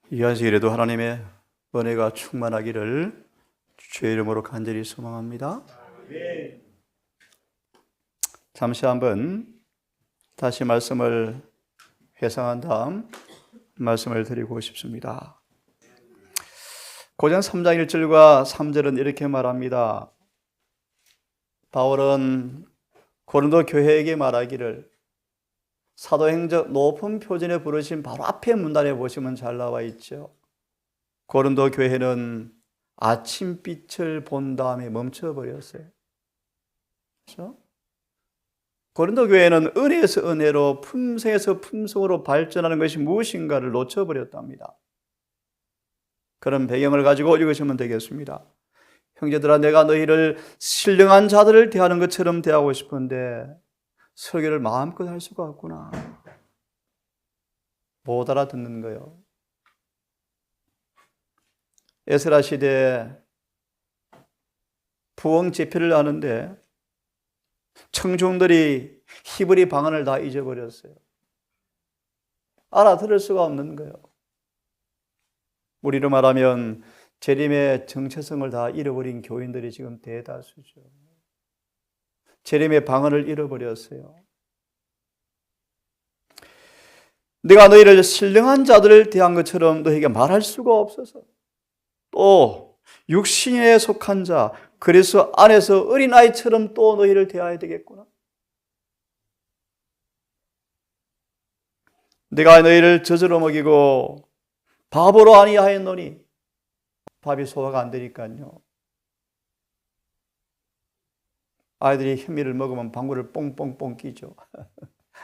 이 안식일에도 하나님의 은혜가 충만하기를 주의 이름으로 간절히 소망합니다. 잠시 한번 다시 말씀을 회상한 다음 말씀을 드리고 싶습니다. 고전 3장 1절과 3절은 이렇게 말합니다. 바울은 고린도 교회에게 말하기를, 사도행전 높은 표준에 부르신 바로 앞에 문단에 보시면 잘 나와 있죠. 고린도 교회는 아침빛을 본 다음에 멈춰버렸어요. 그렇죠? 고린도 교회는 은혜에서 은혜로, 품성에서 품성으로 발전하는 것이 무엇인가를 놓쳐버렸답니다. 그런 배경을 가지고 읽으시면 되겠습니다. 형제들아, 내가 너희를 신령한 자들을 대하는 것처럼 대하고 싶은데 설교를 마음껏 할 수가 없구나. 못 알아듣는 거예요. 에스라 시대에 부흥 집회를 하는데 청중들이 히브리 방언을 다 잊어버렸어요. 알아들을 수가 없는 거예요. 우리로 말하면 재림의 정체성을 다 잃어버린 교인들이 지금 대다수죠. 재림의 방언을 잃어버렸어요. 내가 너희를 신령한 자들을 대한 것처럼 너희에게 말할 수가 없어서, 또 육신에 속한 자, 그래서 안에서 어린아이처럼 또 너희를 대해야 되겠구나. 내가 너희를 젖으로 먹이고 밥으로 아니하였노니, 밥이 소화가 안 되니까요. 아이들이 현미를 먹으면 방구를 뽕뽕뽕 끼죠.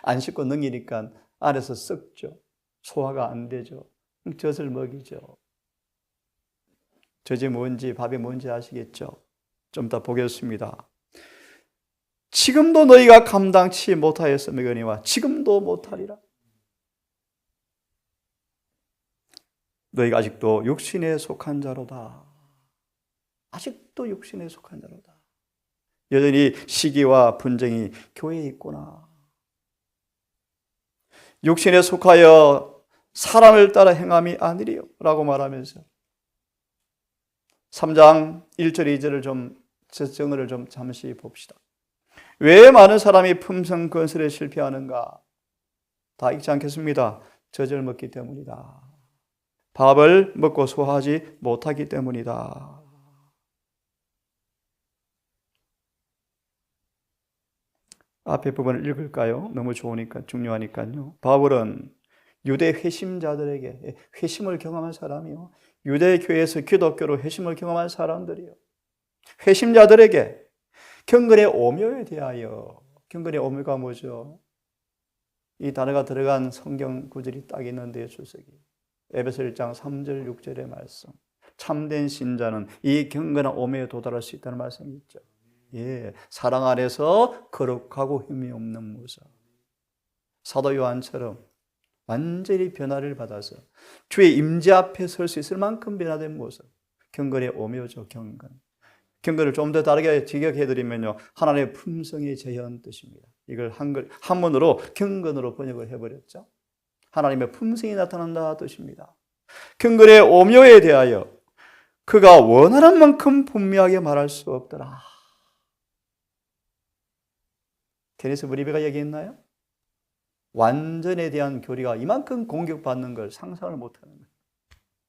안 씻고 넘기니까 안에서 썩죠. 소화가 안 되죠. 젖을 먹이죠. 젖이 뭔지 밥이 뭔지 아시겠죠? 좀 이따 보겠습니다. 지금도 너희가 감당치 못하였으므거니와 지금도 못하리라. 너희가 아직도 육신에 속한 자로다. 아직도 육신에 속한 자로다. 여전히 시기와 분쟁이 교회에 있구나. 육신에 속하여 사람을 따라 행함이 아니리요 라고 말하면서 3장 1절 2절을 좀 정을 좀 잠시 봅시다. 왜 많은 사람이 품성 건설에 실패하는가? 다 읽지 않겠습니다. 젖을 먹기 때문이다. 밥을 먹고 소화하지 못하기 때문이다. 앞에 부분을 읽을까요? 너무 좋으니까, 중요하니까요. 바울은 유대 회심자들에게, 회심을 경험한 사람이요, 유대 교회에서 기독교로 회심을 경험한 사람들이요, 회심자들에게 경건의 오묘에 대하여, 경건의 오묘가 뭐죠? 이 단어가 들어간 성경 구절이 딱 있는데요, 주석이. 에베소 1장 3절 6절의 말씀. 참된 신자는 이 경건한 오묘에 도달할 수 있다는 말씀이 있죠. 예, 사랑 안에서 거룩하고 흠이 없는 모습. 사도 요한처럼 완전히 변화를 받아서 주의 임재 앞에 설 수 있을 만큼 변화된 모습. 경건의 오묘죠, 경건. 경건을 좀 더 다르게 직역해드리면요, 하나님의 품성의 재현 뜻입니다. 이걸 한문으로 경건으로 번역을 해버렸죠. 하나님의 품성이 나타난다 뜻입니다. 경건의 오묘에 대하여 그가 원하는 만큼 분명하게 말할 수 없더라. 테니스 브리베가 얘기했나요? 완전에 대한 교리가 이만큼 공격받는 걸 상상을 못하는 거예요.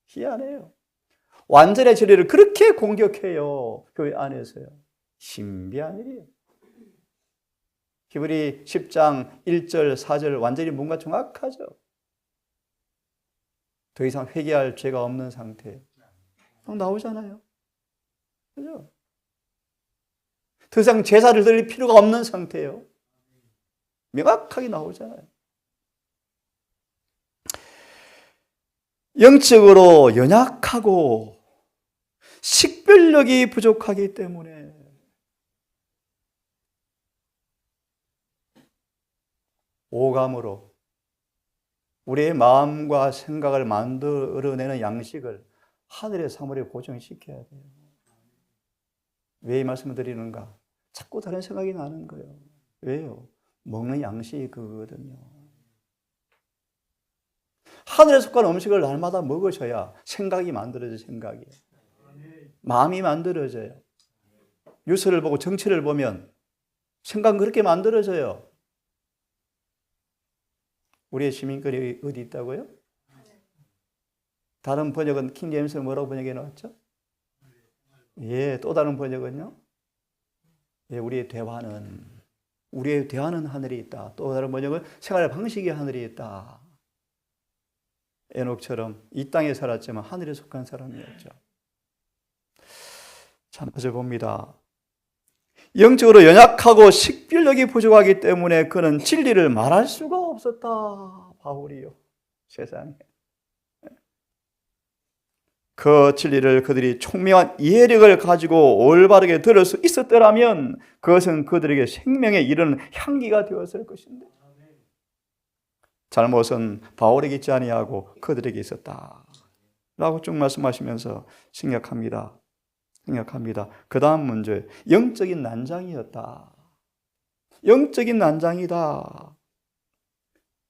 희한해요. 완전의 진리를 그렇게 공격해요, 교회 안에서요. 신비한 일이에요. 히브리 10장 1절 4절 완전히 뭔가 정확하죠. 더 이상 회개할 죄가 없는 상태예요. 나오잖아요. 그죠? 더 이상 제사를 드릴 필요가 없는 상태예요. 명확하게 나오잖아요. 영적으로 연약하고 식별력이 부족하기 때문에 오감으로 우리의 마음과 생각을 만들어내는 양식을 하늘의 사물에 고정시켜야 돼요. 왜 이 말씀을 드리는가? 자꾸 다른 생각이 나는 거예요. 왜요? 먹는 양식이 그거거든요. 하늘에 속한 음식을 날마다 먹으셔야 생각이 만들어져요. 생각이. 마음이 만들어져요. 뉴스를 보고 정치를 보면 생각은 그렇게 만들어져요. 우리의 시민권이 어디 있다고요? 다른 번역은 킹 제임스는 뭐라고 번역해 놓았죠? 예, 또 다른 번역은요? 예, 우리의 대화는 하늘에 있다. 또 다른 번역은 생활 방식이 하늘에 있다. 에녹처럼 이 땅에 살았지만 하늘에 속한 사람이었죠. 자, 마저 봅니다. 영적으로 연약하고 식별력이 부족하기 때문에 그는 진리를 말할 수가 없었다. 바울이요. 세상에. 그 진리를 그들이 총명한 이해력을 가지고 올바르게 들을 수 있었더라면 그것은 그들에게 생명에 이르는 향기가 되었을 것인데 잘못은 바울에게 있지 아니하고 그들에게 있었다 라고 쭉 말씀하시면서 생각합니다. 그 다음 문제, 영적인 난장이었다. 영적인 난장이다.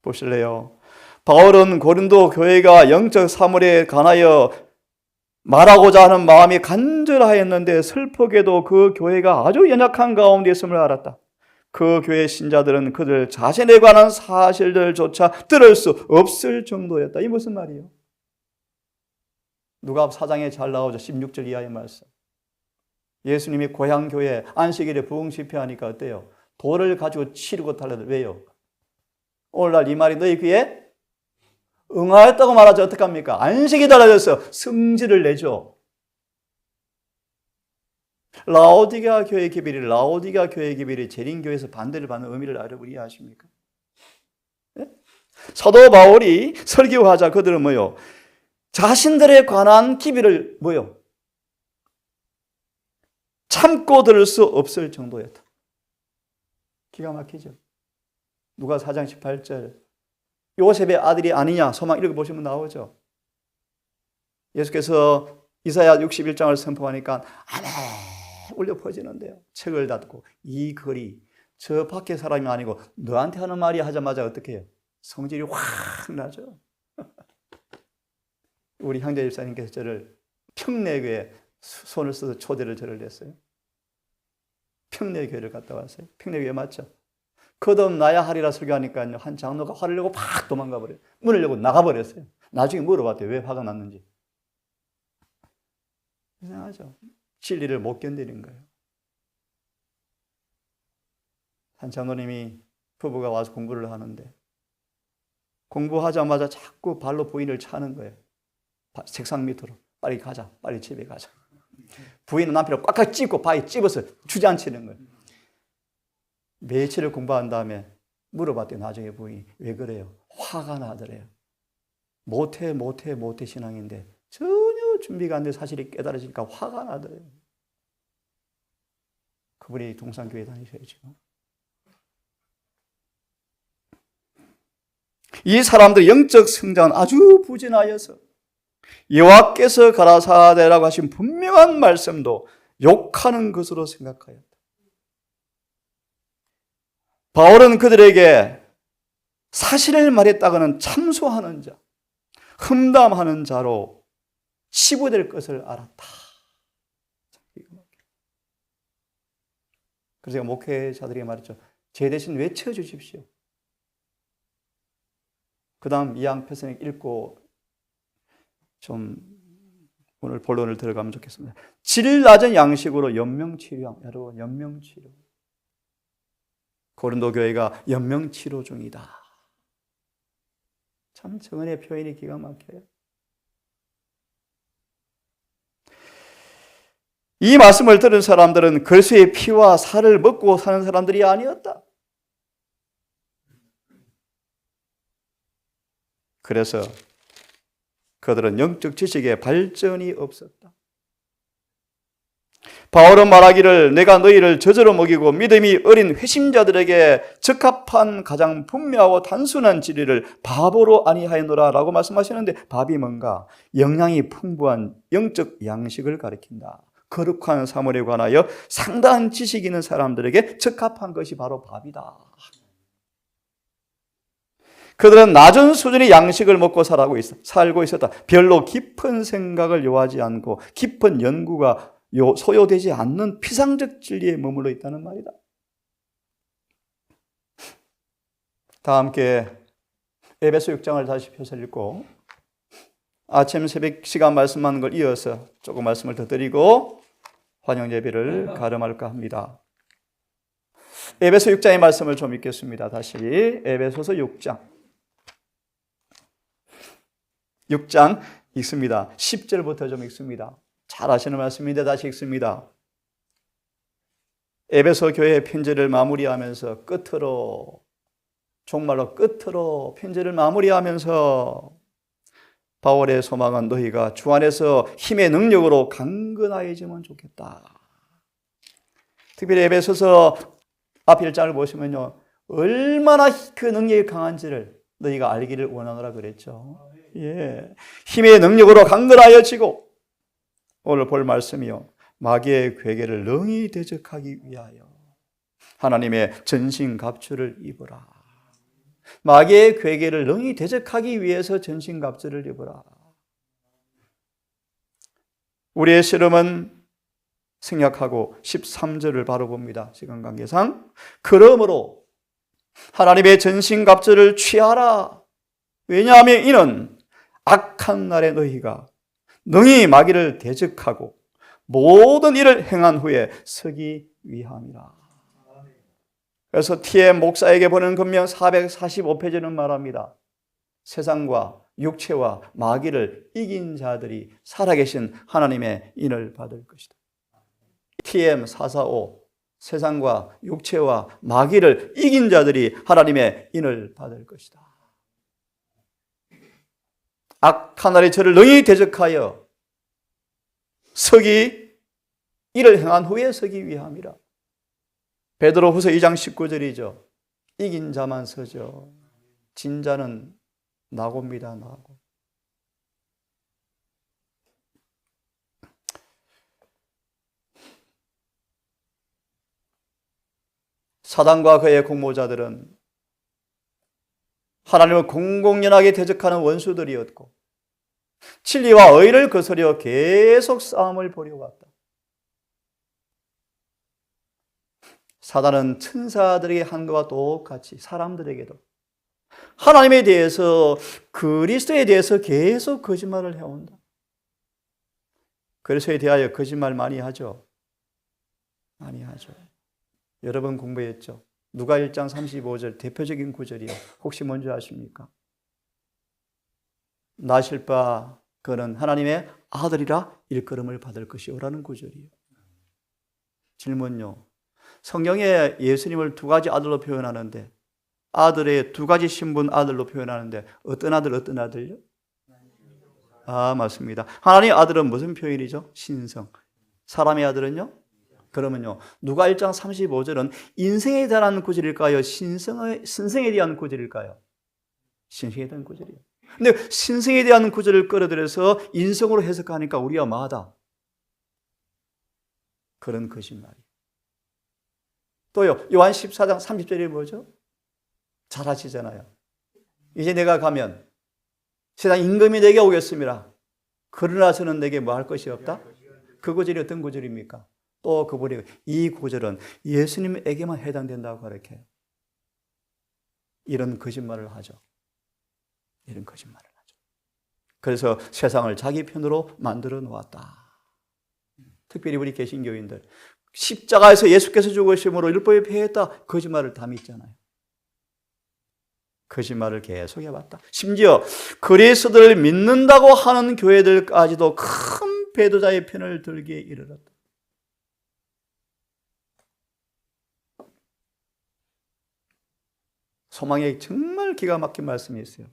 보실래요? 바울은 고린도 교회가 영적 사물에 관하여 말하고자 하는 마음이 간절하였는데 슬프게도 그 교회가 아주 연약한 가운데 있음을 알았다. 그 교회 신자들은 그들 자신에 관한 사실들조차 들을 수 없을 정도였다. 이 무슨 말이에요? 누가 4장에 잘 나오죠. 16절 이하의 말씀. 예수님이 고향 교회 안식일에 부흥 집회하니까 어때요? 돌을 가지고 치르고 달려들. 왜요? 오늘날 이 말이 너희 귀에 응하였다고 말하지 어떡합니까? 안식이 달라져서 성질을 내죠. 라오디게아 교회 기별이 재림교회에서 반대를 받는 의미를 여러분 이해하십니까? 네? 사도 바울이 설교하자 그들은 뭐요? 자신들에 관한 기별을 뭐요? 참고 들을 수 없을 정도였다. 기가 막히죠. 누가 4장 18절 요셉의 아들이 아니냐 소망 이렇게 보시면 나오죠. 예수께서 이사야 61장을 선포하니까 아멘 울려 퍼지는데요. 책을 닫고 이 글이 저 밖에 사람이 아니고 너한테 하는 말이 하자마자 어떻게 해요? 성질이 확 나죠. 우리 형제 집사님께서 저를 평내교회 손을 써서 초대를 저를 냈어요. 평내교회를 갔다 왔어요. 평내교회 맞죠? 거듭 나야 하리라 설교하니까요. 한 장로가 화를 내고 팍 도망가 버려요. 문을 열고 나가버렸어요. 나중에 물어봤대요. 왜 화가 났는지. 이상하죠. 진리를 못 견디는 거예요. 한 장로님이 부부가 와서 공부를 하는데 공부하자마자 자꾸 발로 부인을 차는 거예요. 책상 밑으로. 빨리 가자. 빨리 집에 가자. 부인은 남편을 꽉꽉 찝고 바위 찝어서 주저앉히는 거예요. 며칠을 공부한 다음에 물어봤대요. 나중에 부인이. 왜 그래요? 화가 나더래요. 모태 신앙인데 전혀 준비가 안 돼 사실이 깨달아지니까 화가 나더래요. 그분이 동산교회 다니셔요 지금. 이 사람들 영적 성장은 아주 부진하여서 여호와께서 가라사대라고 하신 분명한 말씀도 욕하는 것으로 생각하였다. 바울은 그들에게 사실을 말했다가는 참소하는 자, 흠담하는 자로 치부될 것을 알았다. 그래서 제가 목회자들에게 말했죠. 제 대신 외쳐주십시오. 그 다음 이양 패선을 읽고 좀 오늘 본론을 들어가면 좋겠습니다. 질 낮은 양식으로 연명치료. 여러분 연명치료. 고린도 교회가 연명치료 중이다. 참 정은의 표현이 기가 막혀요. 이 말씀을 들은 사람들은 그리스도의 피와 살을 먹고 사는 사람들이 아니었다. 그래서 그들은 영적 지식에 발전이 없었다. 바울은 말하기를 내가 너희를 저절로 먹이고 믿음이 어린 회심자들에게 적합한 가장 분명하고 단순한 진리를 밥으로 아니하였노라 라고 말씀하시는데 밥이 뭔가? 영양이 풍부한 영적 양식을 가리킨다. 거룩한 사물에 관하여 상당한 지식이 있는 사람들에게 적합한 것이 바로 밥이다. 그들은 낮은 수준의 양식을 먹고 살고 있었다. 별로 깊은 생각을 요하지 않고 깊은 연구가 소요되지 않는 피상적 진리에 머물러 있다는 말이다. 다 함께 에베소 6장을 다시 펴서 읽고 아침 새벽 시간 말씀하는 걸 이어서 조금 말씀을 더 드리고 환영 예배를 가름할까 합니다. 에베소 6장의 말씀을 좀 읽겠습니다. 다시 에베소서 6장 읽습니다. 10절부터 좀 읽습니다. 잘 아시는 말씀인데 다시 읽습니다. 에베소 교회 편지를 마무리하면서 정말로 끝으로 편지를 마무리하면서 바울의 소망은 너희가 주 안에서 힘의 능력으로 강건하여지면 좋겠다. 특별히 에베소서 앞 1장을 보시면요, 얼마나 그 능력이 강한지를 너희가 알기를 원하노라 그랬죠. 예, 힘의 능력으로 강건하여지고, 오늘 볼 말씀이요, 마귀의 괴계를 능히 대적하기 위하여 하나님의 전신갑주를 입으라. 마귀의 괴계를 능히 대적하기 위해서 전신갑주를 입으라. 우리의 씨름은 생략하고 13절을 바로 봅니다. 시간 관계상. 그러므로 하나님의 전신갑주를 취하라. 왜냐하면 이는 악한 날에 너희가 능히 마귀를 대적하고 모든 일을 행한 후에 서기 위함이라. 그래서 TM 목사에게 보낸 금명 445페이지는 말합니다. 세상과 육체와 마귀를 이긴 자들이 살아계신 하나님의 인을 받을 것이다. TM 445, 세상과 육체와 마귀를 이긴 자들이 하나님의 인을 받을 것이다. 악한 날에 저를 능히 대적하여 일을 행한 후에 서기 위함이라. 베드로후서 2장 19절이죠. 이긴 자만 서죠. 진 자는 나고입니다. 나고. 사단과 그의 공모자들은 하나님을 공공연하게 대적하는 원수들이었고 진리와 의를 거스려 계속 싸움을 벌여왔다. 사단은 천사들에게 한 것과 똑같이 사람들에게도 하나님에 대해서, 그리스도에 대해서 계속 거짓말을 해온다. 그리스도에 대하여 거짓말 많이 하죠. 많이 하죠. 여러분 공부했죠. 누가 1장 35절 대표적인 구절이요. 혹시 뭔지 아십니까? 나실 바 그는 하나님의 아들이라 일컬음을 받을 것이오라는 구절이요. 질문요. 성경에 예수님을 두 가지 아들로 표현하는데, 아들의 두 가지 신분 아들로 표현하는데 어떤 아들요? 맞습니다. 하나님의 아들은 무슨 표현이죠? 신성. 사람의 아들은요? 그러면요, 누가 1장 35절은 인생에 대한 구절일까요? 신성에 대한 구절일까요? 신성에 대한 구절이에요. 근데 신성에 대한 구절을 끌어들여서 인성으로 해석하니까 우리가 마다 그런 거짓말이에요. 또요, 요한 14장 30절이 뭐죠? 잘 아시잖아요. 이제 내가 가면 세상 임금이 내게 오겠습니다. 그러나서는 내게 뭐 할 것이 없다? 그 구절이 어떤 구절입니까? 또 그분이 이 구절은 예수님에게만 해당된다고 가르쳐요. 이런 거짓말을 하죠. 이런 거짓말을 하죠. 그래서 세상을 자기 편으로 만들어 놓았다. 특별히 우리 개신교인들, 십자가에서 예수께서 죽으심으로 율법에 폐했다, 거짓말을 다 믿잖아요. 거짓말을 계속 해봤다. 심지어 그리스도를 믿는다고 하는 교회들까지도 큰 배도자의 편을 들기에 이르렀다. 소망에 정말 기가 막힌 말씀이 있어요.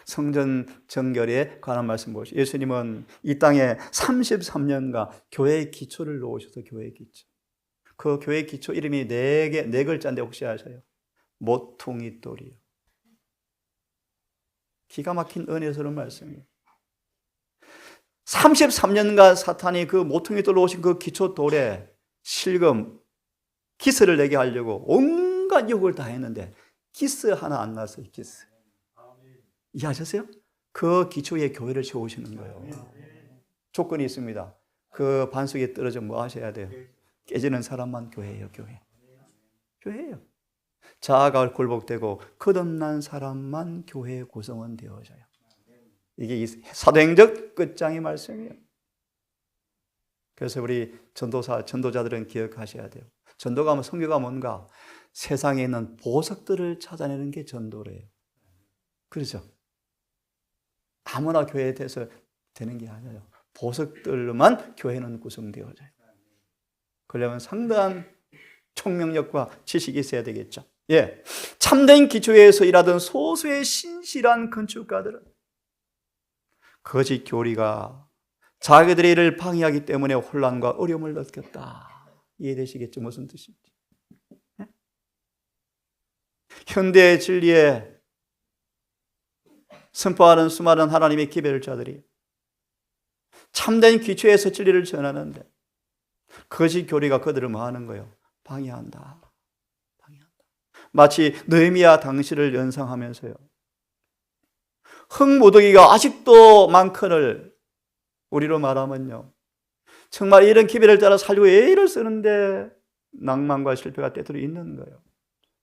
성전 정결에 관한 말씀 보시죠. 예수님은 이 땅에 33년간 교회의 기초를 놓으셔서, 교회의 기초. 그 교회의 기초 이름이 네 글자인데 혹시 아세요? 모퉁이 돌이요. 기가 막힌 은혜스러운 말씀이에요. 33년간 사탄이 그 모퉁이 돌로 오신 그 기초 돌에 실금, 기스를 내게 하려고 온갖 욕을 다 했는데 기스 하나 안 났어요. 기스. 이해하셨어요? 그 기초에 교회를 세우시는 거예요. 조건이 있습니다. 그 반석에 떨어져 뭐 하셔야 돼요? 깨지는 사람만 교회예요, 교회. 교회예요. 자아가 굴복되고 거듭난 사람만 교회의 구성원 되어져요. 이게 사도행전 끝장의 말씀이에요. 그래서 우리 전도자들은 기억하셔야 돼요. 전도가 뭐 선교가 뭔가? 세상에 있는 보석들을 찾아내는 게 전도래요. 그렇죠? 아무나 교회에 대해서 되는 게 아니에요. 보석들로만 교회는 구성되어져요. 그러려면 상당한 총명력과 지식이 있어야 되겠죠. 예, 참된 기초에서 일하던 소수의 신실한 건축가들은 거짓 교리가 자기들의 일을 방해하기 때문에 혼란과 어려움을 느꼈다. 이해되시겠죠? 무슨 뜻인지. 예? 현대의 진리에 선포하는 수많은 하나님의 기별자들이 참된 기초에서 진리를 전하는데 거짓 교리가 그들을 뭐 하는 거예요? 방해한다. 마치 느헤미야 당시를 연상하면서요. 흙무더기가 아직도 많거늘 우리로 말하면요. 정말 이런 기별을 따라 살려고 애를 쓰는데 낭만과 실패가 때때로 있는 거예요.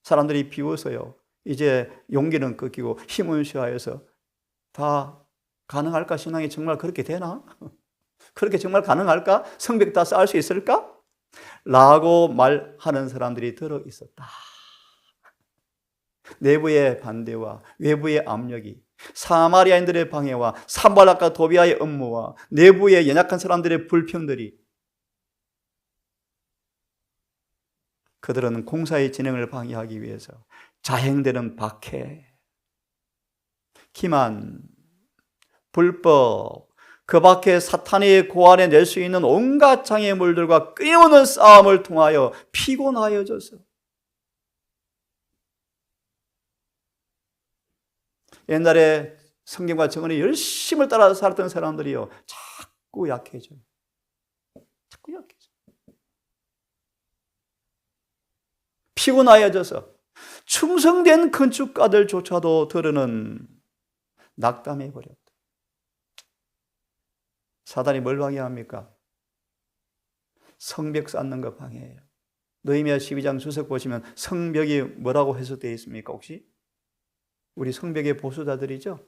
사람들이 비웃어요. 이제 용기는 꺾이고 힘은 쇠하여서 다 가능할까? 신앙이 정말 그렇게 되나? 그렇게 정말 가능할까? 성벽 다 쌓을 수 있을까? 라고 말하는 사람들이 들어 있었다. 내부의 반대와 외부의 압력이 사마리아인들의 방해와 산발락과 도비아의 업무와 내부의 연약한 사람들의 불평들이 그들은 공사의 진행을 방해하기 위해서 자행되는 박해, 기만, 불법, 그 밖에 사탄이 고안해 낼 수 있는 온갖 장애물들과 끊임없는 싸움을 통하여 피곤하여져서 옛날에 성경과 정언의 열심을 따라 살았던 사람들이요 자꾸 약해져요. 자꾸 약해져. 피곤하여져서 충성된 건축가들조차도 들으는 낙담해 버렸다. 사단이 뭘 방해합니까? 성벽 쌓는 거 방해해요. 느헤미야 12장 주석 보시면 성벽이 뭐라고 해석되어 있습니까? 혹시? 우리 성벽의 보수자들이죠.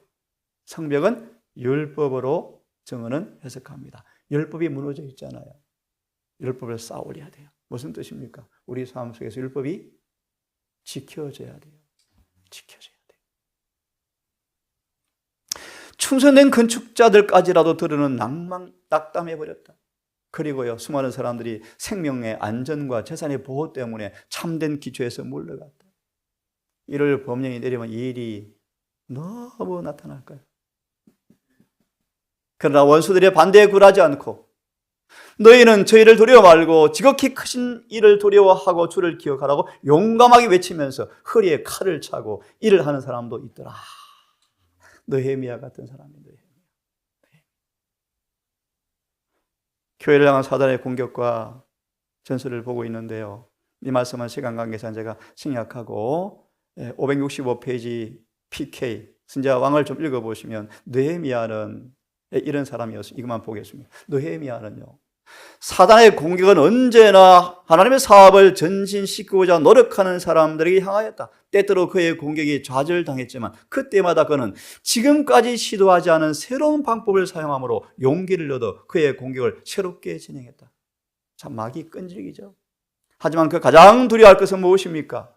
성벽은 율법으로 정언은 해석합니다. 율법이 무너져 있잖아요. 율법을 쌓아올려야 돼요. 무슨 뜻입니까? 우리 삶 속에서 율법이 지켜져야 돼요. 지켜져야 돼요. 충성된 건축자들까지라도 들으는 낙담해버렸다. 그리고요, 수많은 사람들이 생명의 안전과 재산의 보호 때문에 참된 기초에서 물러갔다. 이를 법령이 내리면 이 일이 너무 나타날 거예요. 그러나 원수들의 반대에 굴하지 않고 너희는 저희를 두려워 말고 지극히 크신 이를 두려워하고 주를 기억하라고 용감하게 외치면서 허리에 칼을 차고 일을 하는 사람도 있더라. 느헤미야 같은 사람인데. 교회를 향한 사단의 공격과 전설을 보고 있는데요. 이 말씀은 시간 관계상 제가 생략하고 565페이지 PK 선지자 왕을 좀 읽어보시면 느헤미야는 이런 사람이었어요. 이것만 보겠습니다. 느헤미야는요, 사단의 공격은 언제나 하나님의 사업을 전진시키고자 노력하는 사람들에게 향하였다. 때때로 그의 공격이 좌절당했지만 그때마다 그는 지금까지 시도하지 않은 새로운 방법을 사용함으로 용기를 얻어 그의 공격을 새롭게 진행했다. 참 막이 끈질기죠. 하지만 그 가장 두려워할 것은 무엇입니까?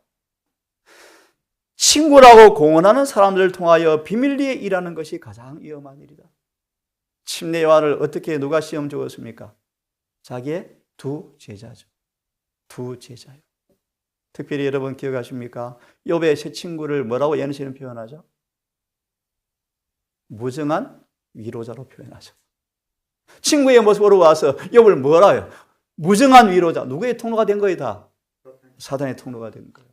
친구라고 공언하는 사람들을 통하여 비밀리에 일하는 것이 가장 위험한 일이다. 침례 요한을 어떻게 누가 시험 주었습니까? 자기의 두 제자죠. 두 제자요. 특별히 여러분 기억하십니까? 욥의 세 친구를 뭐라고 예언시는 표현하죠? 무정한 위로자로 표현하죠. 친구의 모습으로 와서 욥을 뭐라 해요? 무정한 위로자. 누구의 통로가 된 거예요? 다 사단의 통로가 된 거예요.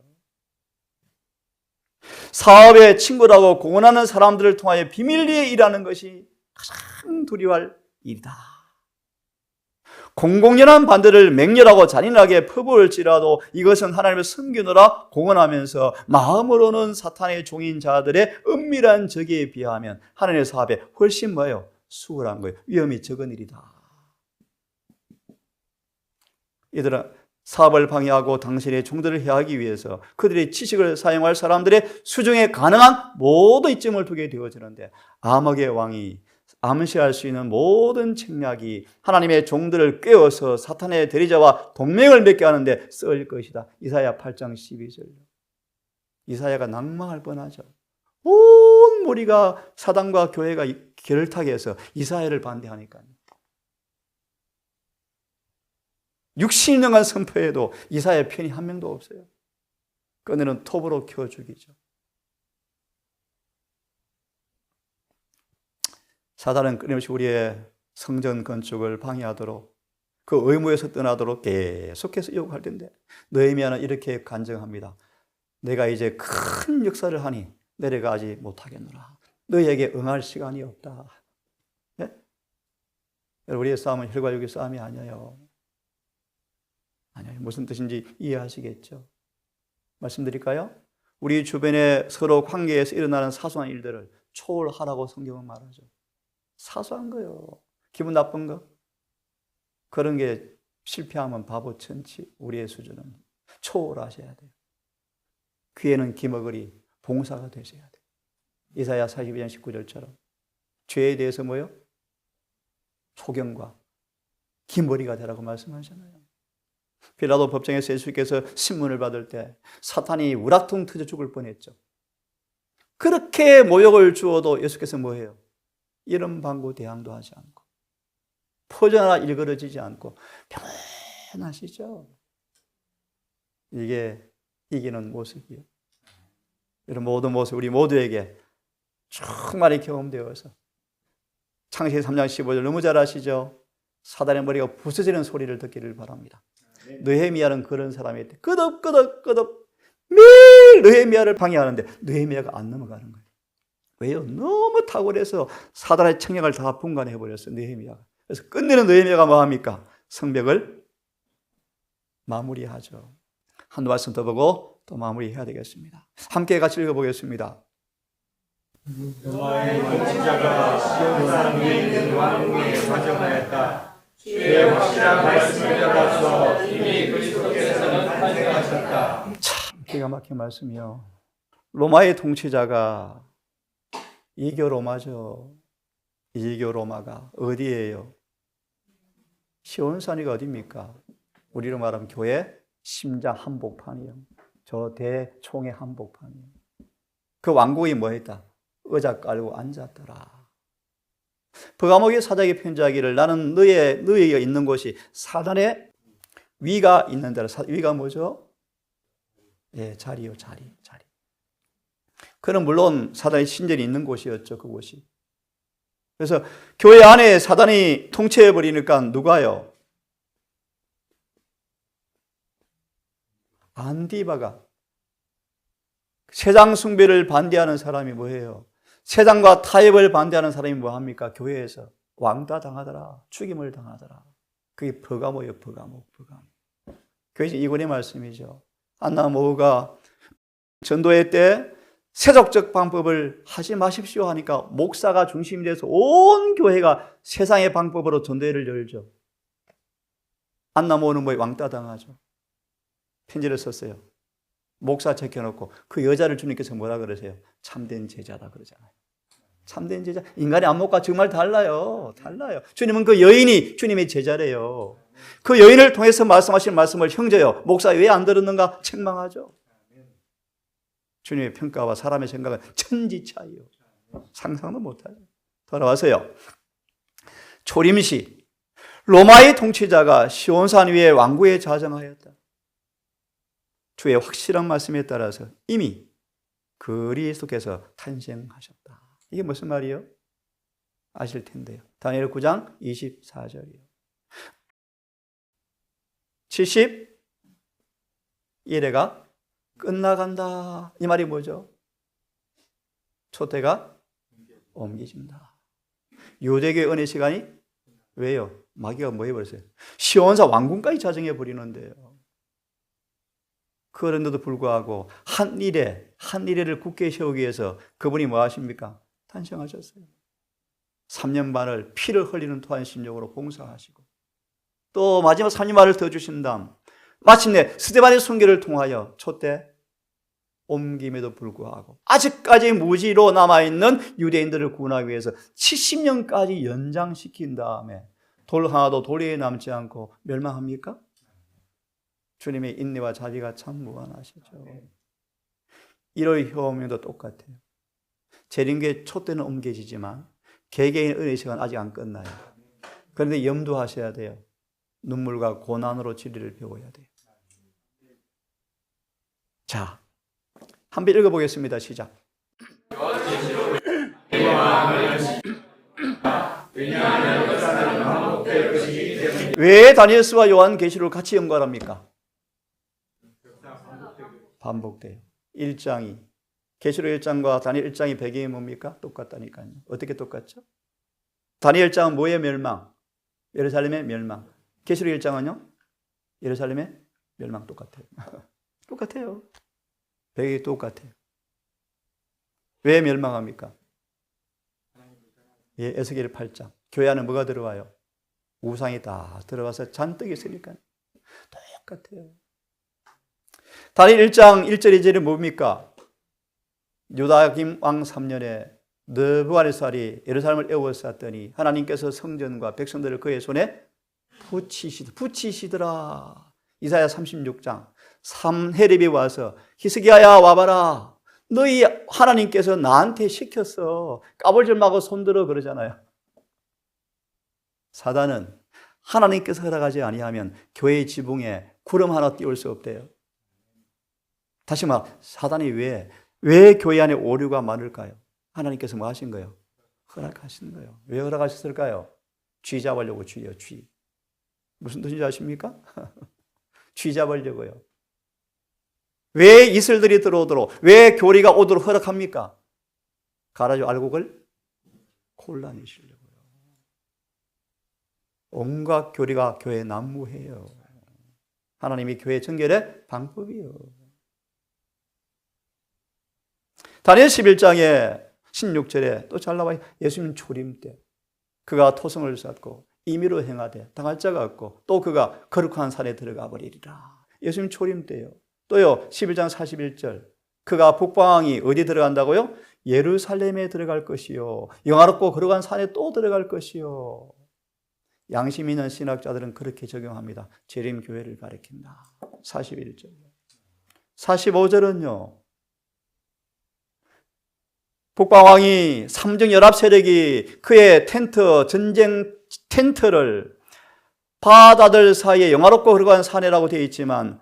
사업의 친구라고 공언하는 사람들을 통하여 비밀리에 일하는 것이 가장 두려워할 일이다. 공공연한 반대를 맹렬하고 잔인하게 퍼부을지라도 이것은 하나님을 섬기느라 공언하면서 마음으로는 사탄의 종인 자들의 은밀한 적에 비하면 하나님의 사업에 훨씬 뭐예요? 수월한 거예요. 위험이 적은 일이다. 이들은 사업을 방해하고 당신의 종들을 해하기 위해서 그들의 지식을 사용할 사람들의 수중에 가능한 모든 이점을 두게 되어지는데 암흑의 왕이 암시할 수 있는 모든 책략이 하나님의 종들을 꿰어서 사탄의 대리자와 동맹을 맺게 하는데 쓰일 것이다. 이사야 8장 12절. 이사야가 낭망할 뻔하죠. 온 무리가 사단과 교회가 결탁해서 이사야를 반대하니까요. 60년간 선포해도 이사야의 편이 한 명도 없어요. 꺼내는 톱으로 켜 죽이죠. 사단은 끊임없이 우리의 성전 건축을 방해하도록 그 의무에서 떠나도록 계속해서 유혹할 텐데 느헤미야는 이렇게 간증합니다. 내가 이제 큰 역사를 하니 내려가지 못하겠노라. 너희에게 응할 시간이 없다. 네? 우리의 싸움은 혈과 육의 싸움이 아니에요. 아니에요. 무슨 뜻인지 이해하시겠죠? 말씀드릴까요? 우리 주변에 서로 관계에서 일어나는 사소한 일들을 초월하라고 성경은 말하죠. 사소한 거요. 기분 나쁜 거. 그런 게 실패하면 바보 천치. 우리의 수준은 초월하셔야 돼요. 귀에는 기머거리 봉사가 되셔야 돼요. 이사야 42장 19절처럼 죄에 대해서 뭐요? 소경과 기머리가 되라고 말씀하잖아요. 빌라도 법정에서 예수께서 신문을 받을 때 사탄이 우라통 터져 죽을 뻔했죠. 그렇게 모욕을 주어도 예수께서 뭐예요? 이런 방구 대항도 하지 않고 퍼져나 일그러지지 않고 평안하시죠. 이게 이기는 모습이에요. 이런 모든 모습 우리 모두에게 충만히 경험되어서 창세기 3장 15절 너무 잘 아시죠? 사단의 머리가 부서지는 소리를 듣기를 바랍니다. 느헤미야는 그런 사람이 끄덕끄덕 매일 느헤미야를 방해하는데 느헤미야가 안 넘어가는 거예요. 왜요? 너무 탁월해서 사단의 청력을 다 분간해버렸어요. 느헤미야가. 그래서 끝내는 느헤미야가 뭐합니까? 성벽을 마무리하죠. 한 말씀 더 보고 또 마무리해야 되겠습니다. 함께 같이 읽어보겠습니다. 여호와의 통치자가 시온산 위에 있는 왕궁에 가정하였다. 주의 확실한 말씀을 따라서 이미 그리스도께서는 탄생하셨다. 참 기가 막힌 말씀이요. 로마의 통치자가 이교 로마죠. 이교 로마가 어디예요? 시온산이가 어디입니까? 우리로 말하면 교회 심장 한복판이요. 저 대총의 한복판이요. 그 왕궁이 뭐 했다? 의자 깔고 앉았더라. 버가목의 사자에게 편지하기를 나는 너희가 있는 곳이 사단의 위가 있는 데라. 위가 뭐죠? 예, 자리요, 자리. 그는 물론 사단의 신전이 있는 곳이었죠, 그곳이. 그래서 교회 안에 사단이 통치해버리니까 누가요? 안디바가 세상 숭배를 반대하는 사람이 뭐예요? 세상과 타협을 반대하는 사람이 뭐합니까? 교회에서 왕따 당하더라, 죽임을 당하더라. 그게 버가모예요, 버가모. 교회 이권의 말씀이죠. 안나모가 전도회 때 세속적 방법을 하지 마십시오 하니까 목사가 중심이 돼서 온 교회가 세상의 방법으로 전도회를 열죠. 안나모는 왕따 당하죠. 편지를 썼어요. 목사 제껴놓고 그 여자를 주님께서 뭐라 그러세요? 참된 제자다 그러잖아요. 참된 제자. 인간의 안목과 정말 달라요. 주님은 그 여인이 주님의 제자래요. 그 여인을 통해서 말씀하신 말씀을 형제요, 목사 왜 안 들었는가 책망하죠. 주님의 평가와 사람의 생각은 천지 차이요. 상상도 못하죠. 돌아와서요. 초림시 로마의 통치자가 시온산 위에 왕궁에 자정하였다. 주의 확실한 말씀에 따라서 이미 그리스도께서 탄생하셨다. 이게 무슨 말이에요? 아실 텐데요. 다니엘 9장 24절이에요. 71회가 끝나간다. 이 말이 뭐죠? 초대가 옮겨진다. 유대교의 은혜 시간이 왜요? 마귀가 뭐 해버렸어요? 시온사 왕궁까지 자정해 버리는데요. 그런데도 불구하고 한 일회를 굳게 세우기 위해서 그분이 뭐 하십니까? 탄생하셨어요. 3년 반을 피를 흘리는 토한 심령으로 봉사하시고 또 마지막 3년 반을 더 주신 다음 마침내 스데반의 순교를 통하여 촛대 옮김에도 불구하고 아직까지 무지로 남아있는 유대인들을 구원하기 위해서 70년까지 연장시킨 다음에 돌 하나도 도리에 남지 않고 멸망합니까? 주님의 인내와 자비가 참 무한하시죠. 1월 효험도 똑같아요. 재림교회 촛대는 옮겨지지만 개개인의 은혜의 시간 아직 안 끝나요. 그런데 염두하셔야 돼요. 눈물과 고난으로 진리를 배워야 돼요. 자, 한번 읽어보겠습니다. 시작. 왜 다니엘서와 요한 계시록을 같이 연구합니까? 반복돼요. 1장이 계시록 1장과 다니엘 1장의 배경이 뭡니까? 똑같다니까요. 어떻게 똑같죠? 다니엘 1장은 뭐의 멸망? 예루살렘의 멸망. 계시록 1장은요? 예루살렘의 멸망 똑같아요. 똑같아요. 배경이 똑같아요. 왜 멸망합니까? 예, 에스겔 8장. 교회 안에 뭐가 들어와요? 우상이 다 들어가서 잔뜩 있으니까 똑같아요. 다니엘 1장 1절 2절이 뭡니까? 요다김 왕 3년에 느부갓네살이 예루살렘을 에워쌌더니 하나님께서 성전과 백성들을 그의 손에 붙이시더라. 이사야 36장 삼헤립이 와서 히스기야야 와봐라. 너희 하나님께서 나한테 시켰어. 까불절마고 손들어 그러잖아요. 사단은 하나님께서 허락하지 아니하면 교회의 지붕에 구름 하나 띄울 수 없대요. 다시 말, 사단이 왜 교회 안에 오류가 많을까요? 하나님께서 뭐 하신 거예요? 허락하신 거예요. 왜 허락하셨을까요? 쥐 잡으려고 쥐요, 쥐. 무슨 뜻인지 아십니까? 쥐 잡으려고요. 왜 이슬들이 들어오도록, 왜 교리가 오도록 허락합니까? 가라지 알곡을 곤란해지려고요. 온갖 교리가 교회에 난무해요. 하나님이 교회 정결의 방법이요. 다니엘 11장에 16절에 또 잘 나와요. 예수님 초림 때 그가 토성을 쌓고 임의로 행하되 당할 자가 없고 또 그가 거룩한 산에 들어가 버리리라. 예수님 초림 때요. 또요 11장 41절 그가 북방왕이 어디 들어간다고요? 예루살렘에 들어갈 것이요 영화롭고 거룩한 산에 또 들어갈 것이요. 양심 있는 신학자들은 그렇게 적용합니다. 재림교회를 가리킨다. 41절 45절은요 북방왕이 삼중 연합 세력이 그의 전쟁 텐트를 바다들 사이에 영화롭고 거룩한 산이라고 되어 있지만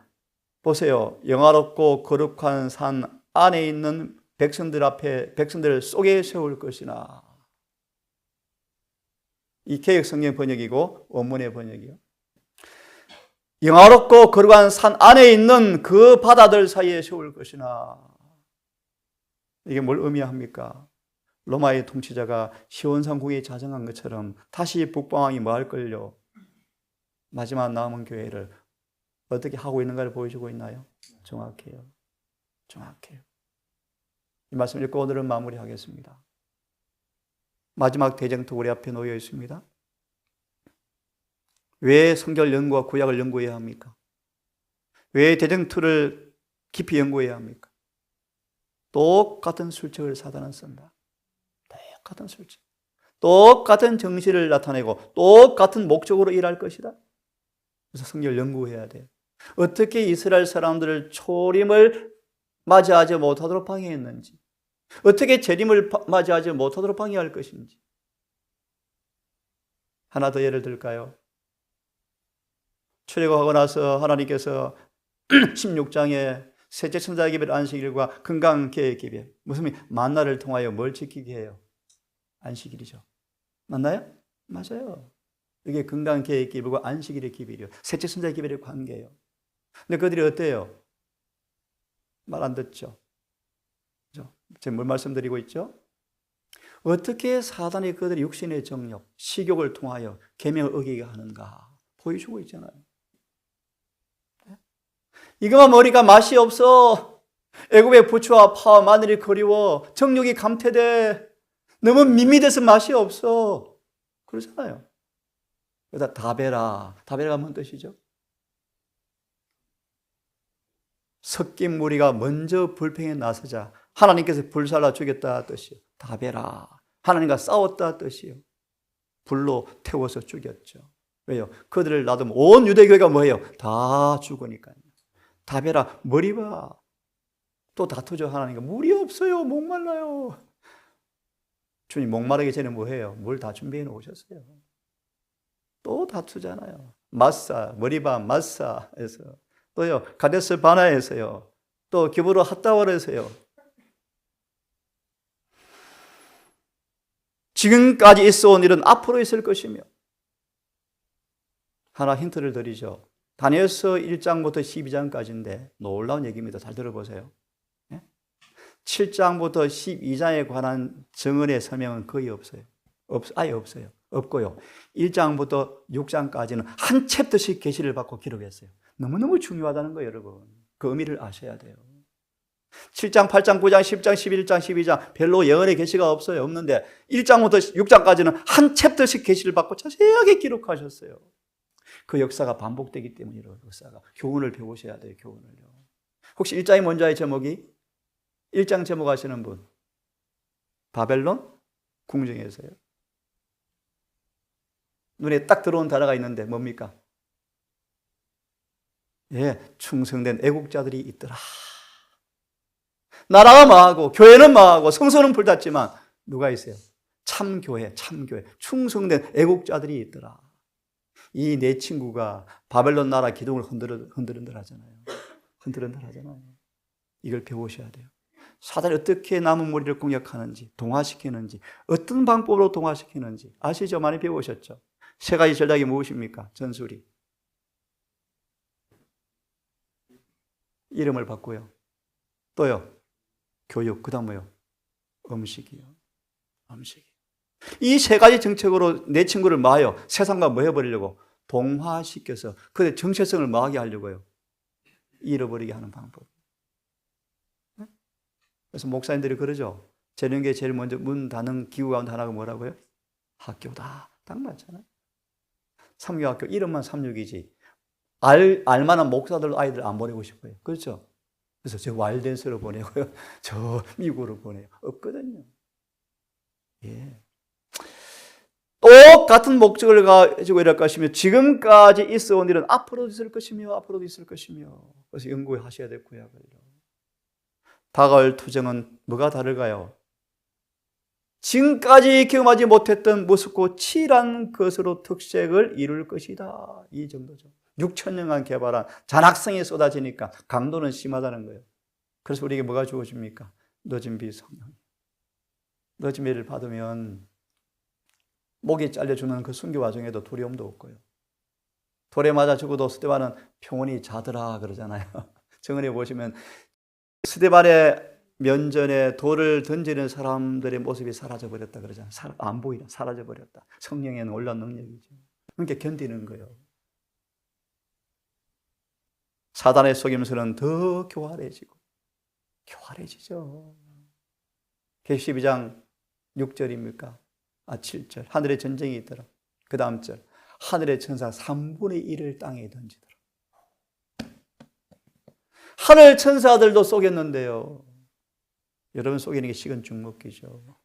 보세요. 영화롭고 거룩한 산 안에 있는 백성들 속에 세울 것이나 이 개역성경 번역이고 원문의 번역이요. 영화롭고 거룩한 산 안에 있는 그 바다들 사이에 세울 것이나 이게 뭘 의미합니까? 로마의 통치자가 시온산궁에 자정한 것처럼 다시 북방왕이 뭐 할 걸요? 마지막 남은 교회를 어떻게 하고 있는가를 보여주고 있나요? 정확해요. 정확해요. 이 말씀 읽고 오늘은 마무리하겠습니다. 마지막 대쟁투 우리 앞에 놓여 있습니다. 왜 성경 연구와 구약을 연구해야 합니까? 왜 대쟁투를 깊이 연구해야 합니까? 똑같은 술책을 사단은 쓴다. 똑같은 술책. 똑같은 정신을 나타내고 똑같은 목적으로 일할 것이다. 그래서 성경을 연구해야 돼요. 어떻게 이스라엘 사람들을 초림을 맞이하지 못하도록 방해했는지, 어떻게 재림을 맞이하지 못하도록 방해할 것인지. 하나 더 예를 들까요? 출애굽하고 나서 하나님께서 16장에 셋째 천사의 기별 안식일과 금강개의 기별, 무슨 만나를 통하여 뭘 지키게 해요? 안식일이죠. 맞나요? 맞아요. 이게 금강개의 기별과 안식일의 기별이요. 셋째 천사의 기별의 관계예요. 근데 그들이 어때요? 말 안 듣죠. 제가 뭘 말씀드리고 있죠? 어떻게 사단이 그들의 육신의 정욕, 식욕을 통하여 계명을 어기게 하는가 보여주고 있잖아요. 이거만 머리가 맛이 없어. 애굽의 부추와 파와 마늘이 그리워. 정욕이 감퇴돼. 너무 밋밋해서 맛이 없어. 그러잖아요. 그러다 다베라. 다베라가 뭔 뜻이죠? 섞인 무리가 먼저 불평에 나서자 하나님께서 불살라 죽였다 뜻이요. 다베라. 하나님과 싸웠다 뜻이요. 불로 태워서 죽였죠. 왜요? 그들을 놔두면 온 유대교회가 뭐예요? 다 죽으니까요. 다베라. 머리 봐. 또 다투죠. 하나님과. 물이 없어요. 목말라요. 주님 목마르기 전에 뭐 해요? 물 다 준비해 놓으셨어요. 또 다투잖아요. 마사, 머리바 마사에서 또요 가데스 바나에서요. 또 기브로 핫다월에서요. 지금까지 있어온 일은 앞으로 있을 것이며 하나 힌트를 드리죠. 다니엘서 1장부터 12장까지인데 놀라운 얘기입니다. 잘 들어보세요. 7장부터 12장에 관한 증언의 설명은 거의 없어요. 아예 없어요. 없고요. 1장부터 6장까지는 한 챕터씩 계시를 받고 기록했어요. 너무너무 중요하다는 거예요, 여러분. 그 의미를 아셔야 돼요. 7장, 8장, 9장, 10장, 11장, 12장 별로 예언의 계시가 없어요. 없는데 1장부터 6장까지는 한 챕터씩 계시를 받고 자세하게 기록하셨어요. 그 역사가 반복되기 때문이에요. 역사가. 교훈을 배우셔야 돼요. 교훈을요. 혹시 1장이 뭔지아요? 제목이? 1장 제목 아시는 분? 바벨론 궁정에서요. 눈에 딱 들어온 단어가 있는데 뭡니까? 예, 충성된 애국자들이 있더라. 나라가 망하고 교회는 망하고 성소는 불탔지만 누가 있어요? 참교회, 충성된 애국자들이 있더라. 이 내 친구가 바벨론 나라 기둥을 흔들흔들 하잖아요. 이걸 배우셔야 돼요. 사단이 어떻게 남은 무리를 공격하는지, 동화시키는지, 어떤 방법으로 동화시키는지 아시죠? 많이 배우셨죠? 세 가지 전략이 무엇입니까? 전술이. 이름을 바꾸요. 또요. 교육. 그 다음 뭐요? 음식이요. 이 세 가지 정책으로 내 친구를 마요. 세상과 뭐 해버리려고? 동화시켜서 그의 정체성을 마하게 하려고요. 잃어버리게 하는 방법. 그래서 목사님들이 그러죠. 재능계 제일 먼저 문 닫는 기구 가운데 하나가 뭐라고요? 학교다. 딱 맞잖아요. 삼육학교 이름만 삼육이지. 알만한 목사들 아이들 안 보내고 싶어요. 그렇죠? 그래서 저 와일den스로 보내고요. 저 미국으로 보내요. 없거든요. 예. 똑같은 목적을 가지고 이럴 것이며 지금까지 있어온 일은 앞으로도 있을 것이며 그래서 연구하셔야 될 구약을요. 다가올 투정은 뭐가 다를까요? 지금까지 경험하지 못했던 무섭고 치밀한 것으로 특색을 이룰 것이다. 이 정도죠. 6,000년간 개발한 잔악성이 쏟아지니까 강도는 심하다는 거예요. 그래서 우리에게 뭐가 주어집니까? 늦은 비 성령. 늦은 비를 받으면 목이 잘려 죽는 그 순교 과정에도 두려움도 없고요. 돌에 맞아 죽어도 스데반은 평온히 자더라 그러잖아요. 정언에 보시면 스데반의 면전에 돌을 던지는 사람들의 모습이 사라져버렸다 그러잖아요. 안 보이다. 사라져버렸다. 성령의 놀라운 능력이죠. 그러니까 견디는 거예요. 사단의 속임수는 더 교활해지죠. 계시 12장 6절입니까? 7절. 하늘에 전쟁이 있더라. 그 다음 절. 하늘의 천사 3분의 1을 땅에 던지더라. 하늘 천사들도 속였는데요. 여러분 속이는 게 식은 죽 먹기죠.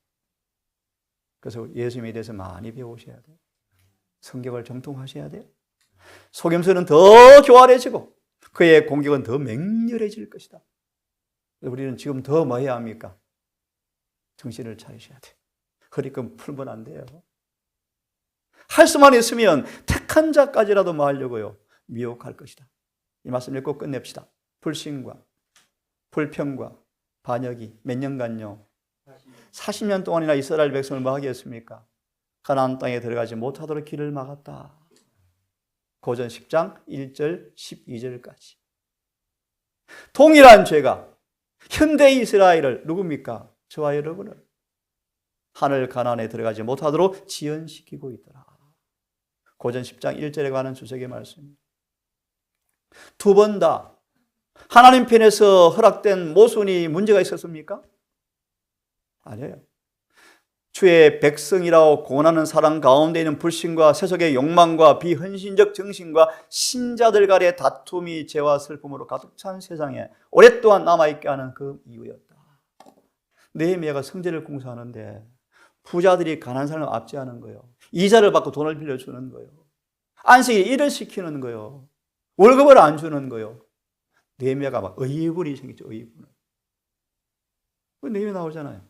그래서 예수님에 대해서 많이 배우셔야 돼요. 성경을 정통하셔야 돼요. 속임수는 더 교활해지고 그의 공격은 더 맹렬해질 것이다. 우리는 지금 더 뭐 해야 합니까? 정신을 차리셔야 돼요. 허리끈 풀면 안 돼요. 할 수만 있으면 택한 자까지라도 뭐 하려고요? 미혹할 것이다. 이 말씀 읽고 끝냅시다. 불신과 불평과 반역이 몇 년간요? 40년 동안이나 이스라엘 백성을 뭐 하게 했습니까? 가나안 땅에 들어가지 못하도록 길을 막았다. 고전 10장 1절 12절까지. 동일한 죄가 현대 이스라엘을 누굽니까? 저와 여러분을 하늘 가나안에 들어가지 못하도록 지연시키고 있더라. 고전 10장 1절에 관한 주석의 말씀입니다. 두 번 다 하나님 편에서 허락된 모순이 문제가 있었습니까? 아니에요. 주의 백성이라고 고난하는 사람 가운데 있는 불신과 세속의 욕망과 비헌신적 정신과 신자들 간의 다툼이 죄와 슬픔으로 가득 찬 세상에 오랫동안 남아있게 하는 그 이유였다. 느헤미야가 성전을 공사하는데 부자들이 가난한 사람을 압제하는 거예요. 이자를 받고 돈을 빌려주는 거예요. 안식일 일을 시키는 거예요. 월급을 안 주는 거예요. 느헤미야가 막 의분이 생기죠. 의분. 느헤미야 나오잖아요.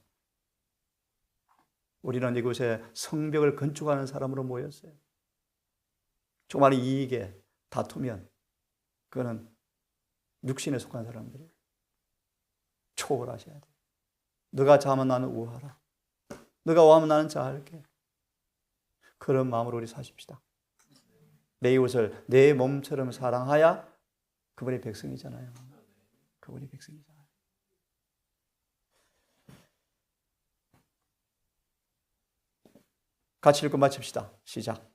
우리는 이곳에 성벽을 건축하는 사람으로 모였어요. 조그마한 이익에 다투면 그거는 육신에 속한 사람들이에요. 초월하셔야 돼요. 너가 자면 나는 우하라. 너가 와면 나는 자할게. 그런 마음으로 우리 사십시다. 내 이웃을 내 몸처럼 사랑하야 그분의 백성이잖아요. 그분이 백성이잖아요. 같이 읽고 마칩시다. 시작.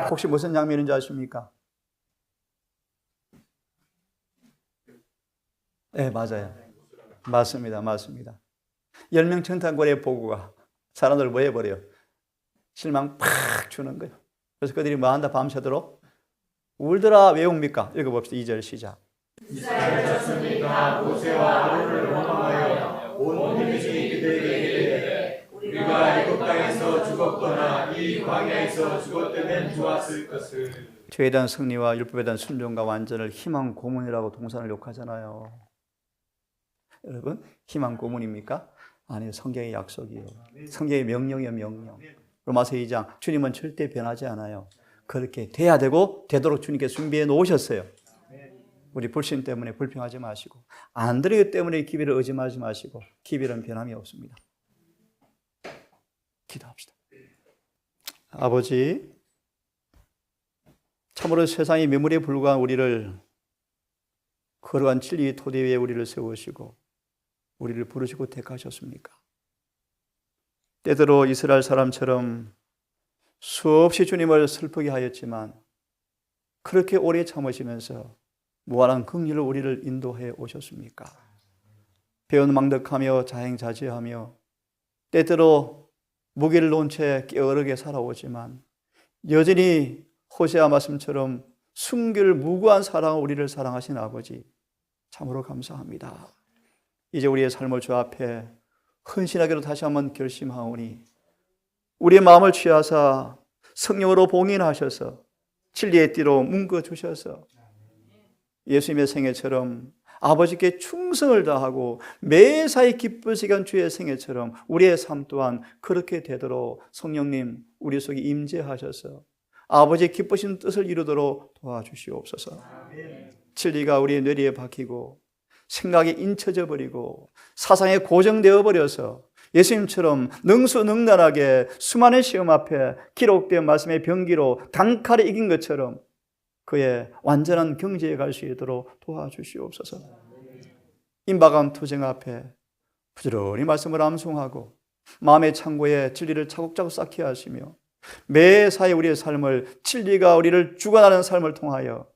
혹시 무슨 장면인지 아십니까? 네, 맞아요. 맞습니다. 10명 청탄골의 보고가 사람들을 뭐 해버려요? 실망 팍 주는 거예요. 그래서 그들이 뭐 한다? 밤새도록 울더라. 왜 웁니까? 읽어봅시다. 2절 시작. 이스라엘 자손이 다 모세와 아론을 원망하여 온 민족이 그들에게 이르되 우리가 애굽 땅에서 죽었거나 이 광야에서 죽었다면 좋았을 것을. 죄에 대한 승리와 율법에 대한 순종과 완전을 희망 고문이라고 동산을 욕하잖아요. 여러분, 희망 고문입니까? 아니요, 성경의 약속이에요. 성경의 명령이에요, 명령. 로마서 2장, 주님은 절대 변하지 않아요. 그렇게 돼야 되고 되도록 주님께서 준비해 놓으셨어요. 우리 불신 때문에 불평하지 마시고, 안 되기 때문에 기별을 의심하지 마시고, 기별은 변함이 없습니다. 기도합시다. 아버지, 참으로 세상이 매물에 불과한 우리를 거룩한 진리의 토대 위에 우리를 세우시고 우리를 부르시고 택하셨습니까? 때때로 이스라엘 사람처럼 수없이 주님을 슬프게 하였지만 그렇게 오래 참으시면서 무한한 긍휼로 우리를 인도해 오셨습니까? 배은망덕하며 자행자제하며 때때로 무게를 놓은 채 게으르게 살아오지만 여전히 호세아 말씀처럼 순결 무구한 사랑으로 우리를 사랑하신 아버지, 참으로 감사합니다. 이제 우리의 삶을 주 앞에 헌신하기로 다시 한번 결심하오니 우리의 마음을 취하사 성령으로 봉인하셔서 진리의 띠로 묶어주셔서 예수님의 생애처럼 아버지께 충성을 다하고 매사에 기쁘시게 한 주의 생애처럼 우리의 삶 또한 그렇게 되도록 성령님 우리 속에 임재하셔서 아버지의 기쁘신 뜻을 이루도록 도와주시옵소서. 진리가 우리의 뇌리에 박히고 생각이 인쳐져 버리고 사상에 고정되어 버려서 예수님처럼 능수능란하게 수많은 시험 앞에 기록된 말씀의 병기로 단칼에 이긴 것처럼 그의 완전한 경지에 갈 수 있도록 도와주시옵소서. 임박한 투쟁 앞에 부지런히 말씀을 암송하고 마음의 창고에 진리를 차곡차곡 쌓게 하시며 매사에 우리의 삶을 진리가 우리를 주관하는 삶을 통하여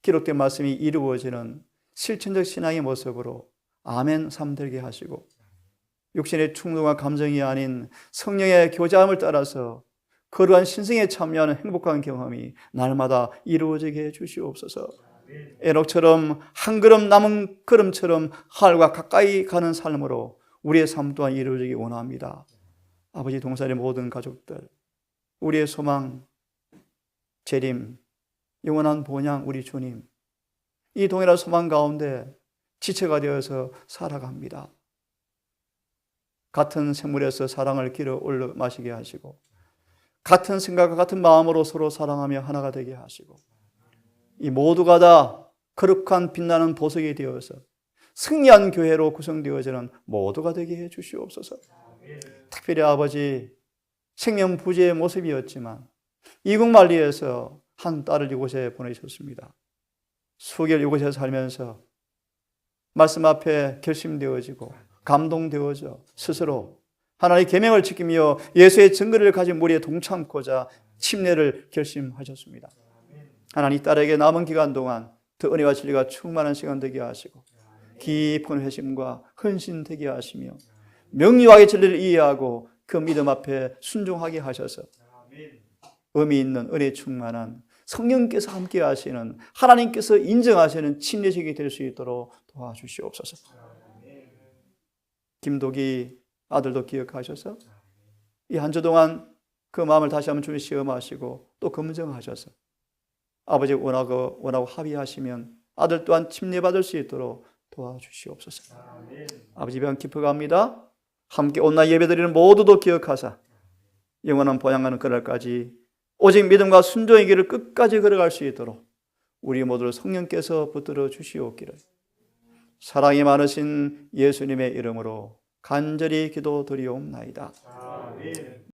기록된 말씀이 이루어지는 실천적 신앙의 모습으로 아멘 삶들게 하시고 육신의 충동과 감정이 아닌 성령의 교자함을 따라서 거룩한 신성에 참여하는 행복한 경험이 날마다 이루어지게 해주시옵소서. 에녹처럼 한 걸음 남은 걸음처럼 하늘과 가까이 가는 삶으로 우리의 삶 또한 이루어지기 원합니다. 아버지 동산의 모든 가족들, 우리의 소망, 재림, 영원한 본향 우리 주님, 이 동일한 소망 가운데 지체가 되어서 살아갑니다. 같은 샘물에서 사랑을 길어 올려 마시게 하시고 같은 생각과 같은 마음으로 서로 사랑하며 하나가 되게 하시고 이 모두가 다 거룩한 빛나는 보석이 되어서 승리한 교회로 구성되어지는 모두가 되게 해 주시옵소서. 특별히 아버지 생명부재의 모습이었지만 이국만리에서 한 딸을 이곳에 보내셨습니다. 수개월 이곳에 살면서 말씀 앞에 결심되어지고 감동되어져 스스로 하나님의 계명을 지키며 예수의 증거를 가진 무리에 동참코자 침례를 결심하셨습니다. 하나님 딸에게 남은 기간 동안 더 은혜와 진리가 충만한 시간 되게 하시고 깊은 회심과 헌신 되게 하시며 명료하게 진리를 이해하고 그 믿음 앞에 순종하게 하셔서 의미 있는 은혜 충만한 성령께서 함께 하시는 하나님께서 인정하시는 침례식이 될 수 있도록 도와주시옵소서. 김도기 아들도 기억하셔서 이 한 주 동안 그 마음을 다시 한번 주님 시험하시고 또 검증하셔서 아버지 원하고 합의하시면 아들 또한 침례받을 수 있도록 도와주시옵소서. 아버지 병 깊어갑니다. 함께 온날 예배드리는 모두도 기억하사 영원한 보양하는 그날까지 오직 믿음과 순종의 길을 끝까지 걸어갈 수 있도록 우리 모두를 성령께서 붙들어 주시옵기를 사랑이 많으신 예수님의 이름으로 간절히 기도드리옵나이다.